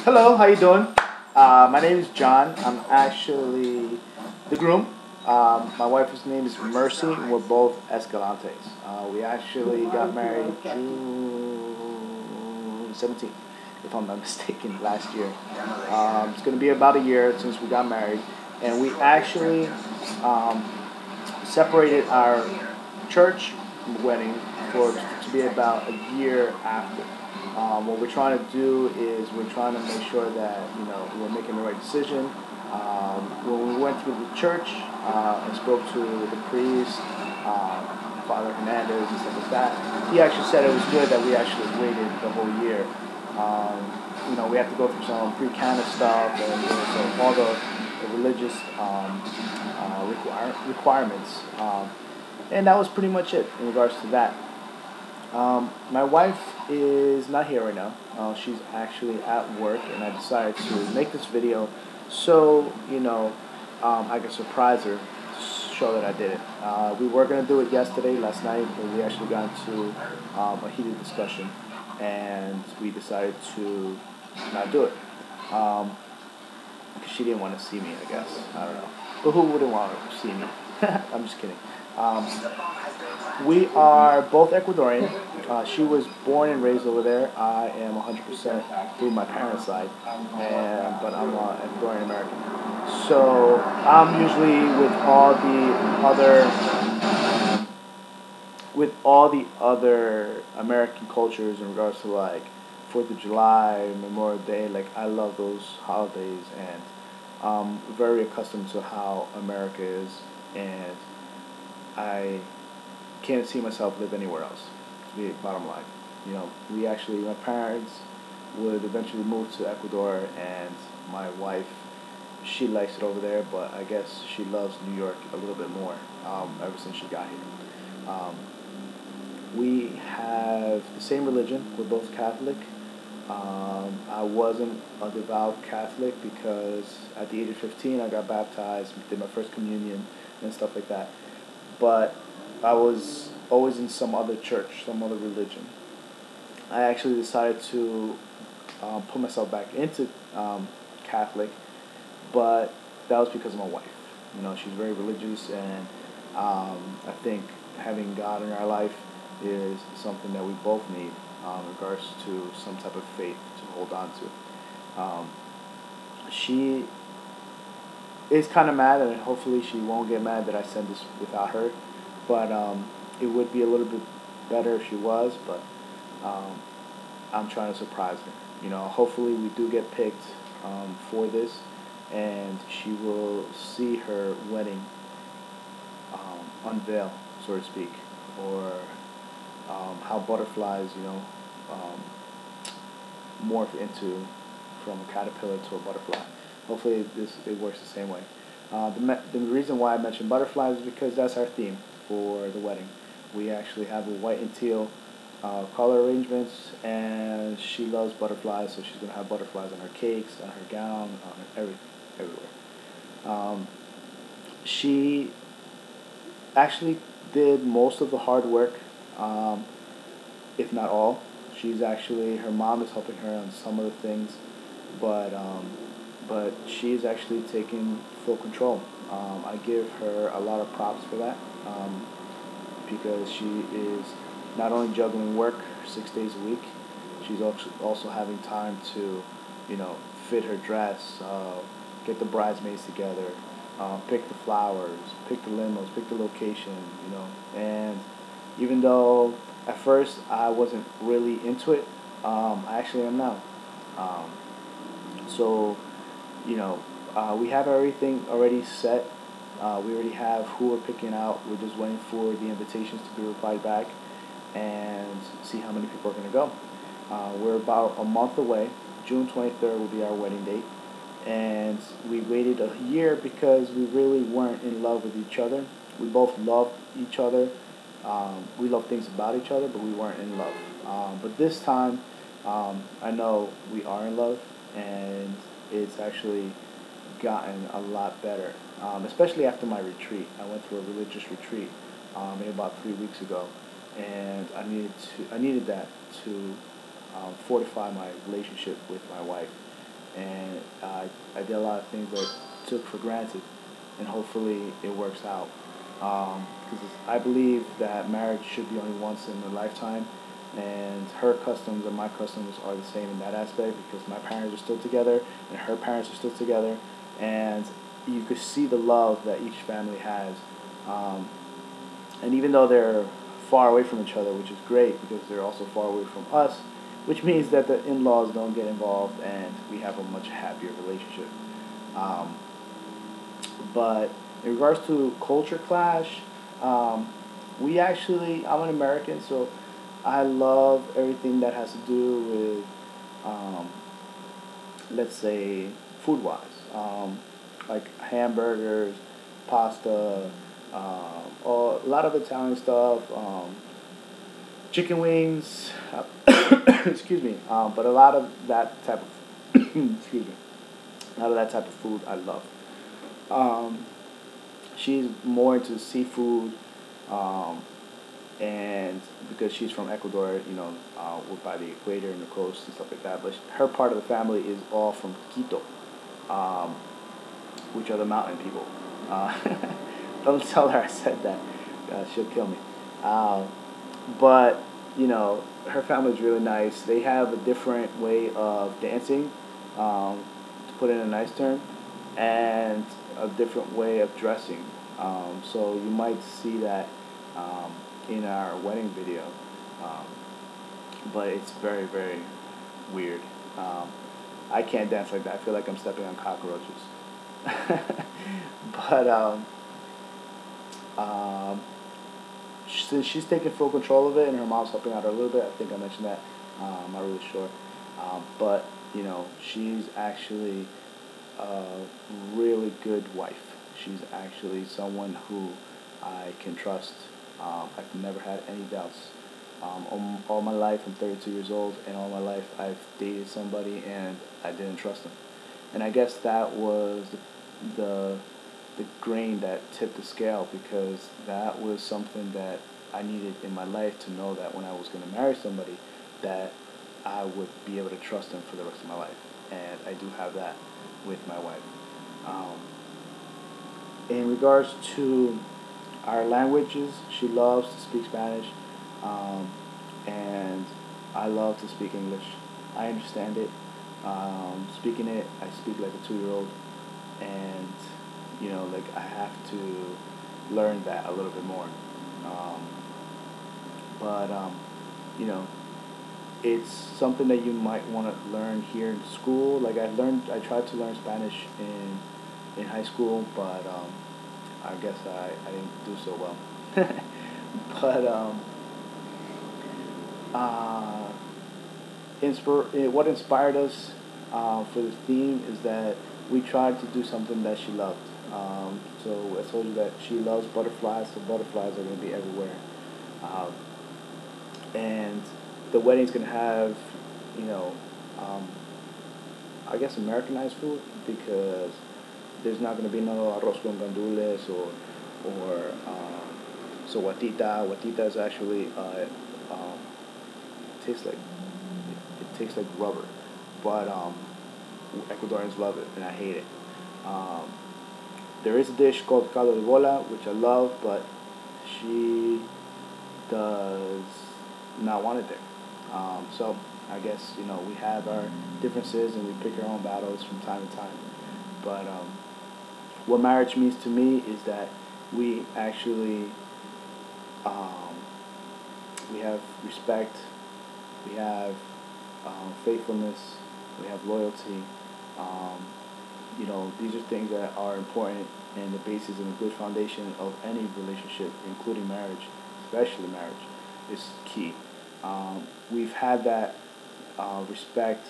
Hello, how you doing? My name is John. I'm actually the groom. My wife's name is Mercy, and we're both Escalantes. We actually got married June 17th, if I'm not mistaken, last year. It's going to be about a year since we got married, and we actually um, separated our church wedding to be about a year after. What we're trying to do is we're trying to make sure that we're making the right decision. When we went through the church and spoke to the priest, Father Hernandez and stuff like that, he actually said it was good that we actually waited the whole year. We have to go through some pre-Cana stuff and so all the religious requirements. And that was pretty much it in regards to that. My wife is not here right now. She's actually at work, and I decided to make this video so I can surprise her, show that I did it. We were gonna do it last night, but we actually got into a heated discussion, and we decided to not do it because she didn't want to see me. I guess I don't know, but who wouldn't want to see me? I'm just kidding. Um, we are both Ecuadorian. She was born and raised over there. I am 100% through my parents' side, but I'm Ecuadorian American. So I'm usually with all the other American cultures in regards to like 4th of July, Memorial Day. Like I love those holidays, and I'm very accustomed to how America is, and I can't see myself live anywhere else. To be bottom line, my parents would eventually move to Ecuador, and my wife, she likes it over there, but I guess she loves New York a little bit more ever since she got here. We have the same religion. We're both Catholic. I wasn't a devout Catholic because at the age of 15 I got baptized, did my first communion, and stuff like that. But I was always in some other church, some other religion. I actually decided to put myself back into Catholic, but that was because of my wife. She's very religious, and I think having God in our life is something that we both need in regards to some type of faith to hold on to. She is kind of mad, and hopefully she won't get mad that I send this without her. But it would be a little bit better if she was. But I'm trying to surprise her. Hopefully we do get picked for this, and she will see her wedding unveil, so to speak, or how butterflies, um, morph into from a caterpillar to a butterfly. Hopefully it works the same way. The reason why I mentioned butterflies is because that's our theme for the wedding. We actually have a white and teal color arrangements, and she loves butterflies, so she's going to have butterflies on her cakes, on her gown, on everywhere. She actually did most of the hard work, if not all. Her mom is helping her on some of the things, but she's actually taking full control. I give her a lot of props for that because she is not only juggling work 6 days a week, she's also having time to, fit her dress, get the bridesmaids together, pick the flowers, pick the limos, pick the location, and even though at first I wasn't really into it, I actually am now. Um, so, we have everything already set. We already have who we're picking out. We're just waiting for the invitations to be replied back and see how many people are going to go. We're about a month away. June 23rd will be our wedding date. And we waited a year because we really weren't in love with each other. We both loved each other. We love things about each other, but we weren't in love. But this time, I know we are in love, and it's actually gotten a lot better, especially after my retreat. I went through a religious retreat maybe about 3 weeks ago, and I needed that to fortify my relationship with my wife. and I did a lot of things that I took for granted, and hopefully it works out. Because I believe that marriage should be only once in a lifetime, and her customs and my customs are the same in that aspect because my parents are still together and her parents are still together, and you could see the love that each family has. Um, and even though they're far away from each other, which is great because they're also far away from us, which means that the in-laws don't get involved and we have a much happier relationship. Um, but in regards to culture clash, we actually, I'm an American, so I love everything that has to do with, um, let's say, food-wise. Like hamburgers, pasta, or a lot of Italian stuff, chicken wings, excuse me, but a lot of that type of, excuse me, a lot of that type of food I love. Um, she's more into seafood, um, and because she's from Ecuador, we're by the equator and the coast and stuff like that. But her part of the family is all from Quito, um, which are the mountain people. Uh, don't tell her I said that; she'll kill me. Uh, but her family's really nice. They have a different way of dancing, to put it in a nice term, and a different way of dressing. So you might see that um, in our wedding video, um, but it's very, very weird. Um, I can't dance like that. I feel like I'm stepping on cockroaches. but um, since she's taking full control of it and her mom's helping out her a little bit, I think I mentioned that. I'm not really sure. But, she's actually a really good wife. She's actually someone who I can trust. I've never had any doubts. All my life, I'm 32 years old, and all my life I've dated somebody and I didn't trust them. And I guess that was the, the grain that tipped the scale because that was something that I needed in my life to know that when I was going to marry somebody, that I would be able to trust them for the rest of my life. And I do have that with my wife. Um, in regards to our languages, she loves to speak Spanish, um, and I love to speak English. I understand it. Speaking it, I speak like a 2-year-old, and like I have to learn that a little bit more. Um, but you know, it's something that you might want to learn here in school. Like I tried to learn Spanish in high school, but I guess I didn't do so well. but uh, what inspired us for the theme is that we tried to do something that she loved. So I told you that she loves butterflies, so butterflies are going to be everywhere. Um, and the wedding's going to have, you know, um, I guess Americanized food because there's not going to be no arroz con gandules or so watita. Watita is actually tastes like it tastes like rubber, but Ecuadorians love it and I hate it. Um, there is a dish called caldo de bola which I love, but she does not want it there. So I guess we have our differences and we pick our own battles from time to time. But what marriage means to me is that we actually um, we have respect, we have faithfulness, we have loyalty. Um, these are things that are important and the basis and a good foundation of any relationship, including marriage, especially marriage, is key. We've had that respect.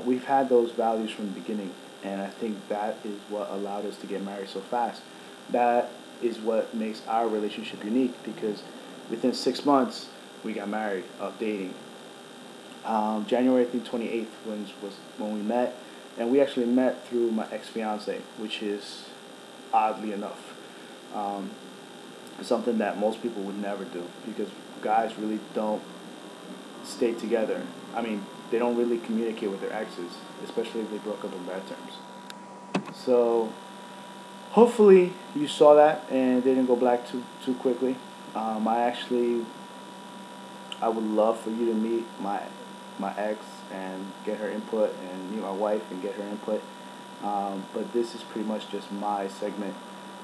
We've had those values from the beginning, and I think that is what allowed us to get married so fast. That is what makes our relationship unique because within 6 months we got married, dating. January 28th was when we met, and we actually met through my ex fiance, which is oddly enough um, something that most people would never do because guys really don't stay together. I mean, they don't really communicate with their exes, especially if they broke up in bad terms. So hopefully you saw that and it didn't go black too quickly. I would love for you to meet my ex and get her input, and meet my wife and get her input. But this is pretty much just my segment,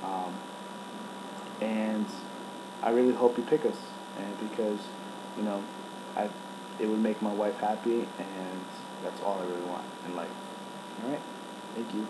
um, and I really hope you pick us, and because you know, I it would make my wife happy, and that's all I really want in life. All right, thank you.